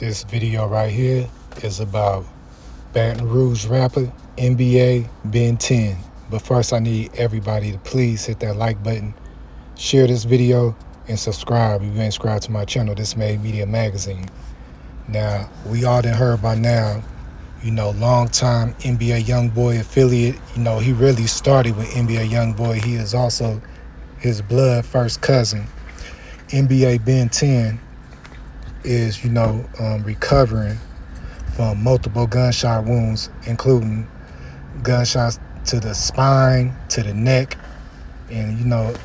This video right here is about Baton Rouge rapper NBA Ben 10. But first I need everybody to please hit that like button, share this video, and subscribe if you ain't subscribed to my channel, This Made Media Magazine. Now, we all done heard by now, long time NBA Youngboy affiliate. He really started with NBA Youngboy. He is also his blood first cousin. NBA Ben 10 is, recovering from multiple gunshot wounds, including gunshots to the spine, to the neck, and,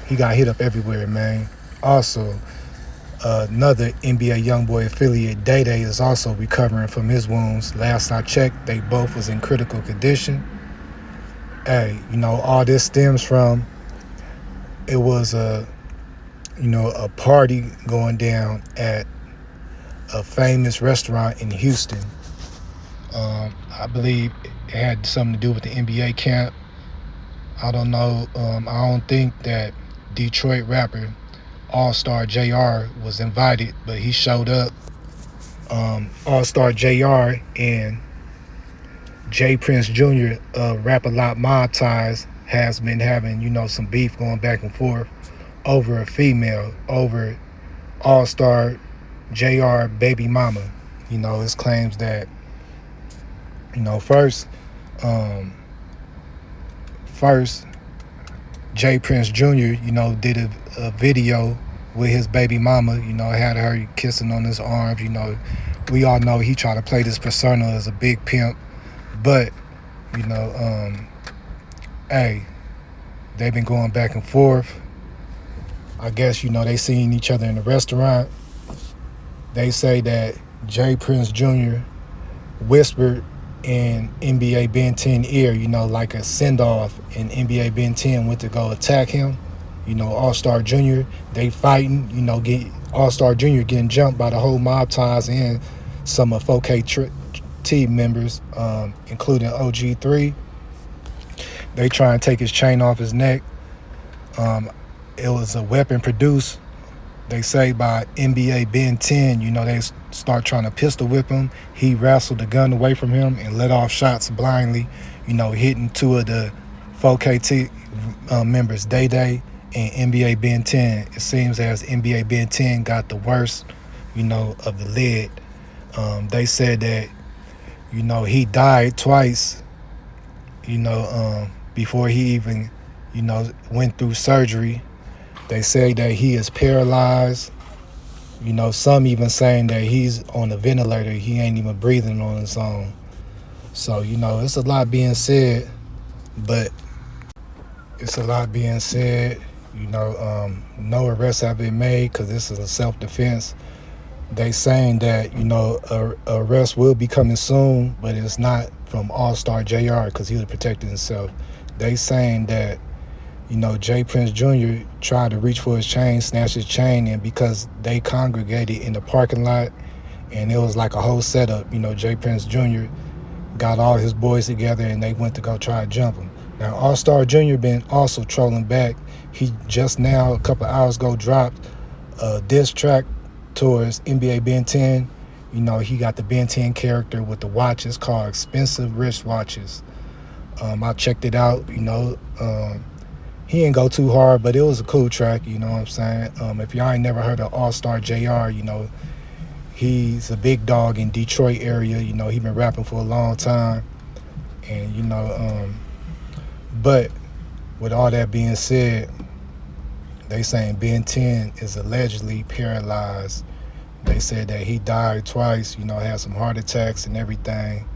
he got hit up everywhere, man. Also, another NBA Youngboy affiliate, Day Day, is also recovering from his wounds. Last I checked, they both was in critical condition. Hey, all this stems from, it was a party going down at a famous restaurant in Houston. I believe it had something to do with the NBA camp. I don't know. I don't think that Detroit rapper Allstarjr was invited, but he showed up. Allstarjr and JPrincejr, Rap-A-Lot Mob Ties, has been having, some beef going back and forth over a female, over Allstarjr baby mama. His claims that, first JPrincejr, did a video with his baby mama, had her kissing on his arms. We all know he tried to play this persona as a big pimp, but, hey, they've been going back and forth. I guess, they seen each other in the restaurant. They say that JPrincejr whispered in NBA Ben 10 ear, like a send-off, and NBA Ben 10 went to go attack him. Allstarjr, they fighting, Allstarjr getting jumped by the whole Mob Ties and some of 4K team members, including OG3. They try and take his chain off his neck. It was a weapon produced, they say, by NBA Ben 10. They start trying to pistol whip him. He wrestled the gun away from him and let off shots blindly, hitting two of the 4K members, Day Day and NBA Ben 10. It seems as NBA Ben 10 got the worst, of the lid. They said that, he died twice, before he even, went through surgery. They say that he is paralyzed. Some even saying that he's on a ventilator. He ain't even breathing on his own. So, it's a lot being said, but no arrests have been made because this is a self-defense. They saying that, arrest will be coming soon, but it's not from Allstarjr because he was protecting himself. They saying that, JPrincejr tried to reach for his chain, snatch his chain, and because they congregated in the parking lot and it was like a whole setup, JPrincejr got all his boys together and they went to go try to jump him. Now, Allstarjr been also trolling back. He just now, a couple hours ago, dropped a diss track towards NBA Ben 10. He got the Ben 10 character with the watches called Expensive Wristwatches. I checked it out, he didn't go too hard, but it was a cool track, you know what I'm saying? If y'all ain't never heard of Allstarjr, he's a big dog in Detroit area. He been rapping for a long time. And, but with all that being said, they saying Ben 10 is allegedly paralyzed. They said that he died twice, had some heart attacks and everything.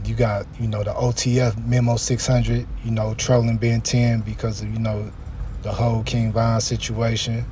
You got, the OTF Memo 600, trolling Ben 10 because of, the whole King Von situation.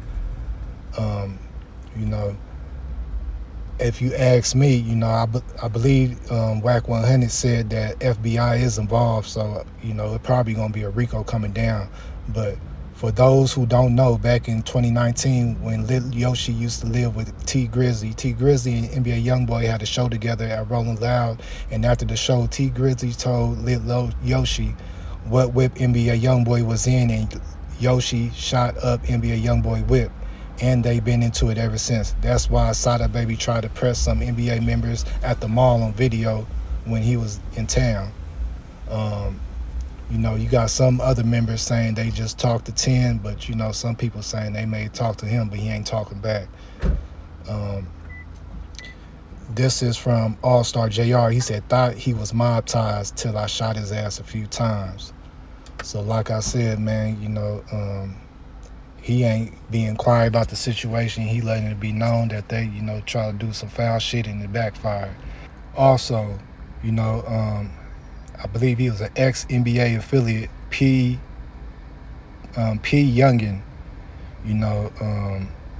If you ask me, I believe WAC 100 said that FBI is involved, so, it probably going to be a RICO coming down. But for those who don't know, back in 2019, when Lil Yoshi used to live with T Grizzly and NBA Youngboy had a show together at Rolling Loud, and after the show, T Grizzly told Lil Yoshi what whip NBA Youngboy was in, and Yoshi shot up NBA Youngboy whip. and they've been into it ever since. That's why Sada Baby tried to press some NBA members at the mall on video when he was in town. Um, you got some other members saying they just talked to 10, but some people saying they may talk to him, but he ain't talking back. Um, this is from Allstarjr. He said, thought he was mob ties till I shot his ass a few times. So like I said, man, he ain't being quiet about the situation. He letting it be known that they, try to do some foul shit and it backfired. Also, I believe he was an ex-NBA affiliate, P. Youngin.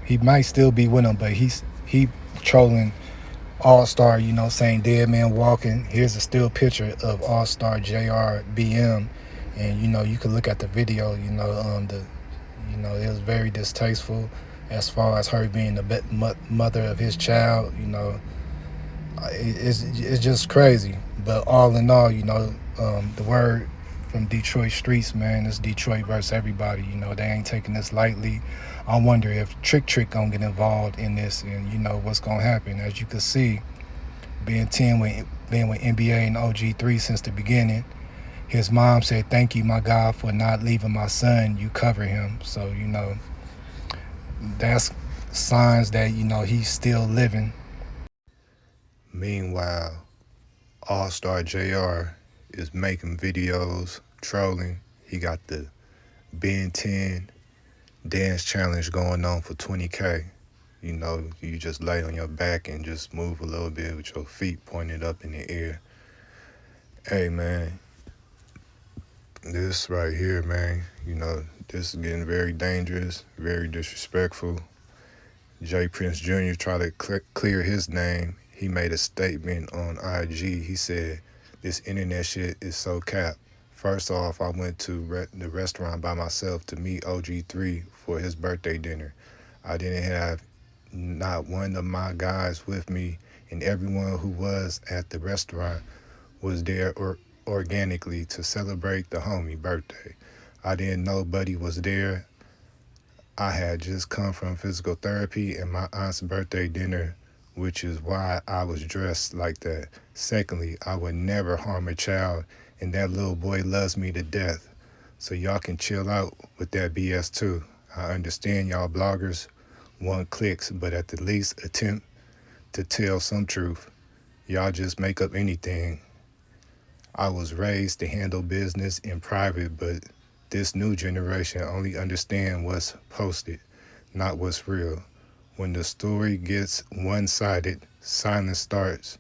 He might still be with him, but he trolling Allstar, saying dead man walking. Here's a still picture of Allstarjr BM, and you can look at the video. It was very distasteful as far as her being the mother of his child. It's just crazy. But all in all, the word from Detroit streets, man, it's Detroit versus everybody. They ain't taking this lightly. I wonder if Trick gonna get involved in this, and what's gonna happen. As you can see, being with NBA and OG3 since the beginning. His mom said, "Thank you, my God, for not leaving my son. You cover him." So that's signs that he's still living. Meanwhile, Allstarjr is making videos, trolling. He got the Ben 10 dance challenge going on for 20K. You just lay on your back and just move a little bit with your feet pointed up in the air. Hey, man, this right here, man, this is getting very dangerous, very disrespectful. JPrincejr tried to clear his name. He made a statement on IG. He said, this internet shit is so cap. First off, I went to the restaurant by myself to meet OG3 for his birthday dinner. I didn't have not one of my guys with me, and everyone who was at the restaurant was there organically to celebrate the homie birthday. I didn't know Buddy was there. I had just come from physical therapy and my aunt's birthday dinner, which is why I was dressed like that. Secondly, I would never harm a child, and that little boy loves me to death. So y'all can chill out with that BS too. I understand y'all bloggers want clicks, but at the least attempt to tell some truth. Y'all just make up anything. I was raised to handle business in private, but this new generation only understand what's posted, not what's real. When the story gets one-sided, silence starts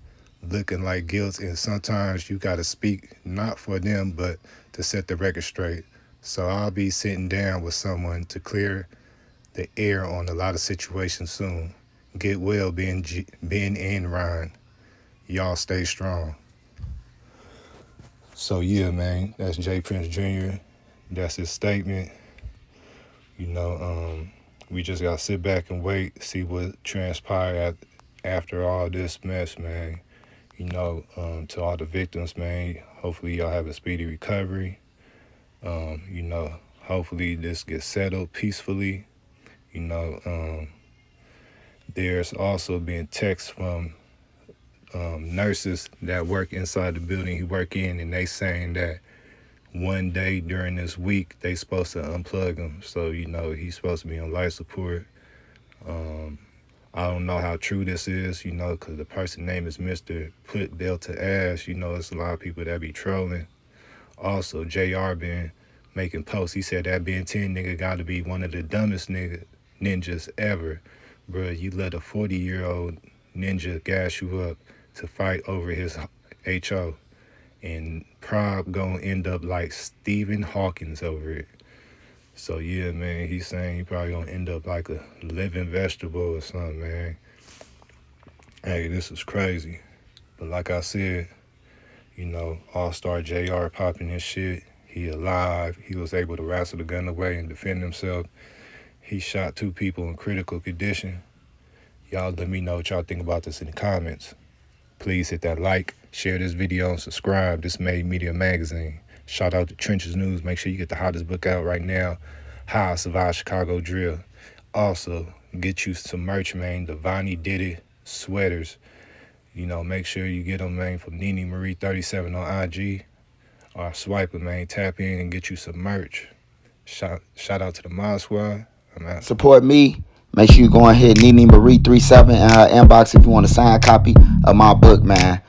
looking like guilt, and sometimes you gotta speak not for them, but to set the record straight. So I'll be sitting down with someone to clear the air on a lot of situations soon. Get well, Ben and Ryan. Y'all stay strong. So yeah, man, that's JPrincejr. That's his statement. We just gotta sit back and wait, see what transpired after all this mess, man. To all the victims, man, hopefully y'all have a speedy recovery. Hopefully this gets settled peacefully. There's also been texts from nurses that work inside the building he work in, and they saying that one day during this week they supposed to unplug him. So he's supposed to be on life support. I don't know how true this is, because the person name is Mr. Put Delta Ash. It's a lot of people that be trolling. Also, JR been making posts. He said that Ben 10 nigga got to be one of the dumbest ninjas ever. Bruh, you let a 40-year-old ninja gas you up to fight over his HO. And Prob gonna end up like Stephen Hawkins over it. So yeah, man, he's saying he probably gonna end up like a living vegetable or something, man. Hey, this is crazy. But like I said, Allstarjr popping his shit. He alive. He was able to wrestle the gun away and defend himself. He shot 2 people in critical condition. Y'all let me know what y'all think about this in the comments. Please hit that like, share this video, and subscribe. This Made Media Magazine. Shout out to Trenches News. Make sure you get the hottest book out right now, How I Survived Chicago Drill. Also, Get you some merch, man. The Vonnie did it sweaters. Make sure you get them, man, from Nene Marie 37 on IG, or swipe it, man. Tap in and get you some merch. Shout out to the Mod Squad. I'm out. Support me. Make sure you go ahead, Nene Marie 37 in her inbox if you want a signed copy of my book, man.